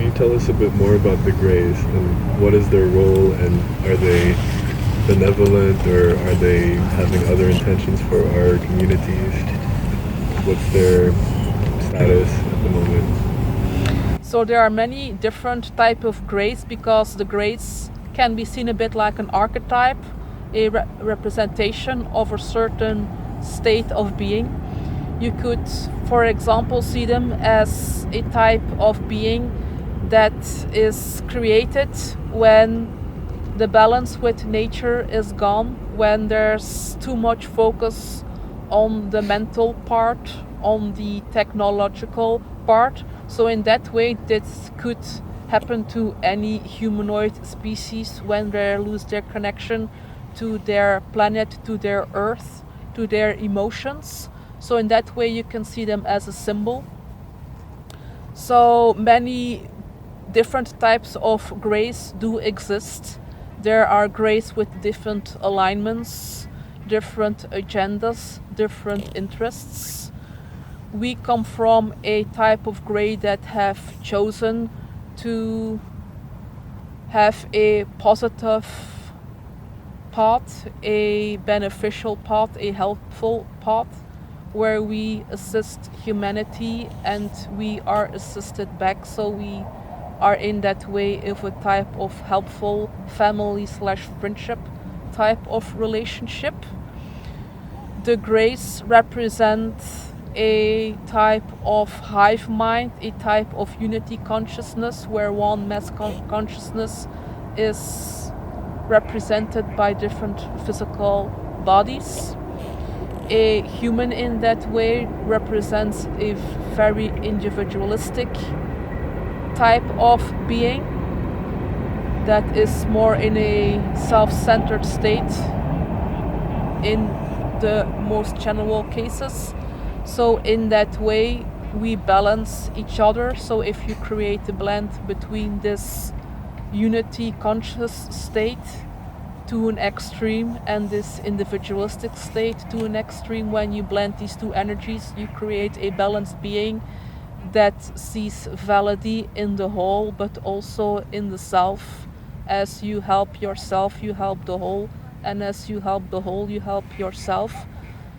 you tell us a bit more about the Greys and what is their role, and are they benevolent or are they having other intentions for our communities? What's their status at the moment? So there are many different type of Greys, because the Greys can be seen a bit like an archetype, a representation of a certain state of being. You could, for example, see them as a type of being that is created when the balance with nature is gone, when there's too much focus on the mental part, on the technological part. So in that way, this could happen to any humanoid species when they lose their connection to their planet, to their earth, to their emotions. So in that way, you can see them as a symbol. So many different types of Greys do exist. There are Greys with different alignments, different agendas, different interests. We come from a type of Grey that have chosen to have a positive path, a beneficial path, a helpful path, where we assist humanity and we are assisted back. So we are in that way of a type of helpful family/friendship type of relationship. The Greys represent a type of hive mind, a type of unity consciousness, where one mass consciousness is represented by different physical bodies. A human in that way represents a very individualistic type of being that is more in a self-centered state in the most general cases. So in that way, we balance each other. So if you create a blend between this unity conscious state to an extreme and this individualistic state to an extreme, when you blend these two energies, you create a balanced being that sees validity in the whole, but also in the self. As you help yourself, you help the whole, and as you help the whole, you help yourself.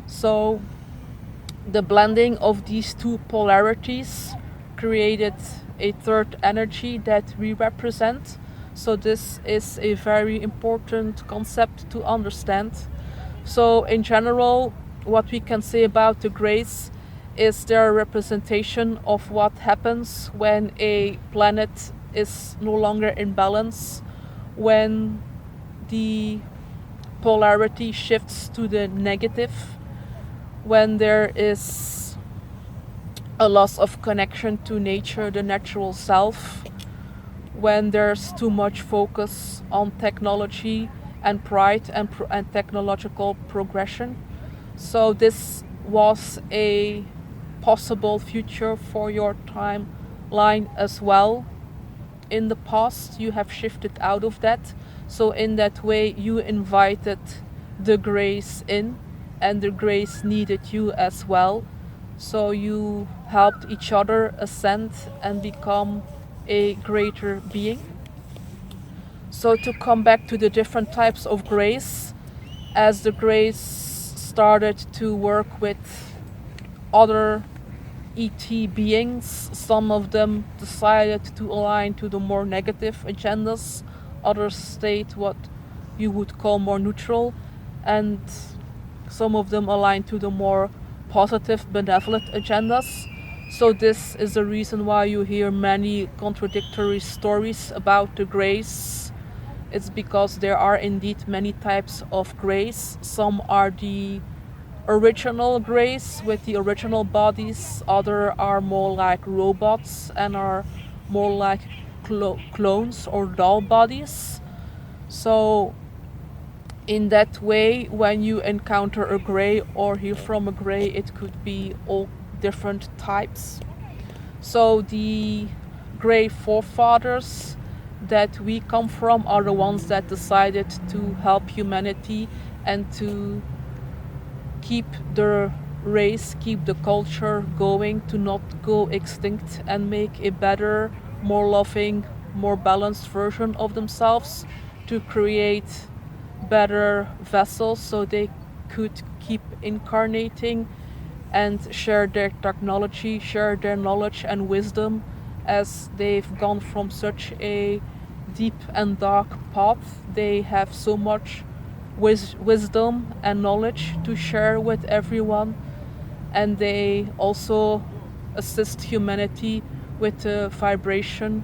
So the blending of these two polarities created a third energy that we represent. So this is a very important concept to understand. So in general, what we can say about the Greys is their representation of what happens when a planet is no longer in balance, when the polarity shifts to the negative, when there is a loss of connection to nature, the natural self, when there's too much focus on technology and pride and technological progression. So this was a possible future for your timeline as well. In the past, you have shifted out of that. So in that way, you invited the Greys in, and the Greys needed you as well. So you helped each other ascend and become a greater being. So to come back to the different types of Greys, as the Greys started to work with other ET beings, some of them decided to align to the more negative agendas, others stayed what you would call more neutral, and some of them aligned to the more positive, benevolent agendas. So this is the reason why you hear many contradictory stories about the Greys. It's because there are indeed many types of Greys. Some are the original Greys with the original bodies, other are more like robots and are more like clones or doll bodies. So in that way, when you encounter a Grey or hear from a Grey, it could be all different types. So the Grey forefathers that we come from are the ones that decided to help humanity and to keep the race, keep the culture going, to not go extinct and make a better more loving, more balanced version of themselves to create better vessels so they could keep incarnating and share their technology, share their knowledge and wisdom, as they've gone from such a deep and dark path. They have so much wisdom and knowledge to share with everyone, and they also assist humanity with the vibration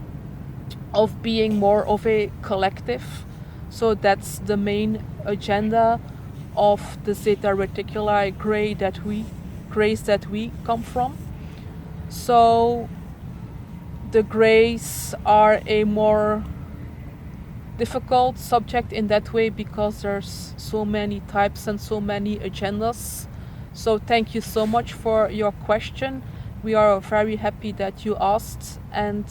of being more of a collective. So that's the main agenda of the Zeta Reticuli grays that we come from. So the grays are a more difficult subject in that way because there's so many types and so many agendas. So thank you so much for your question. We are very happy that you asked, and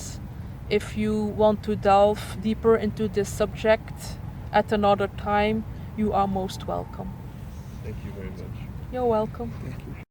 if you want to delve deeper into this subject at another time, you are most welcome. Thank you very much. You're welcome. Thank you.